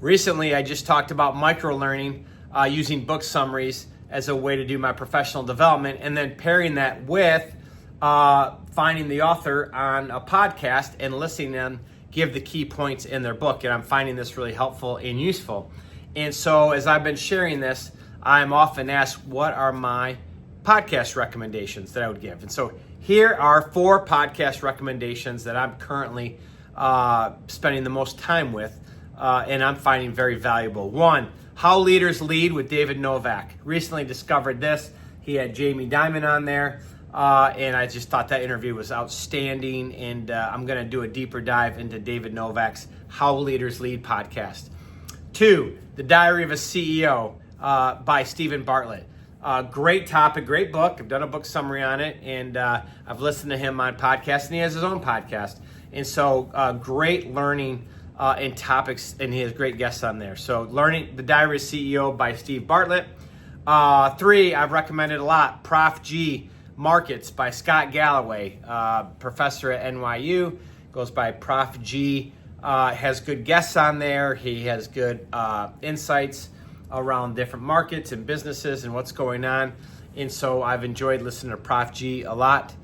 Recently, I just talked about micro-learning using book summaries as a way to do my professional development, and then pairing that with finding the author on a podcast and listening to them give the key points in their book. And I'm finding this really helpful and useful. And so as I've been sharing this, I'm often asked, what are my podcast recommendations that I would give? And so here are 4 podcast recommendations that I'm currently spending the most time with, and I'm finding very valuable. 1, How Leaders Lead with David Novak. Recently discovered this. He had Jamie Dimon on there, and I just thought that interview was outstanding, and I'm going to do a deeper dive into David Novak's How Leaders Lead podcast. 2, The Diary of a CEO by Stephen Bartlett. Great topic, great book. I've done a book summary on it, and I've listened to him on podcasts, and he has his own podcast. And so great learning and topics, and he has great guests on there. So learning The Diary of a CEO by Steve Bartlett. 3, I've recommended a lot, Prof G Markets by Scott Galloway, professor at NYU, goes by Prof G, has good guests on there. He has good insights around different markets and businesses and what's going on. And so I've enjoyed listening to Prof G a lot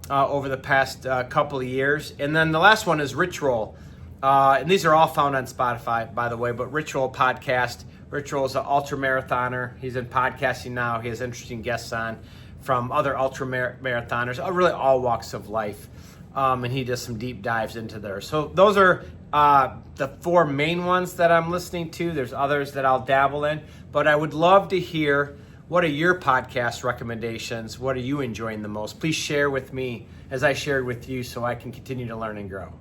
over the past couple of years. And then the last one is Rich Roll. And these are all found on Spotify, by the way, but Rich Roll podcast. Rich Roll is an ultra marathoner. He's in podcasting now. He has interesting guests on from other ultra marathoners, really all walks of life. And he does some deep dives into there. So those are the 4 main ones that I'm listening to. There's others that I'll dabble in, but I would love to hear, what are your podcast recommendations? What are you enjoying the most? Please share with me as I shared with you so I can continue to learn and grow.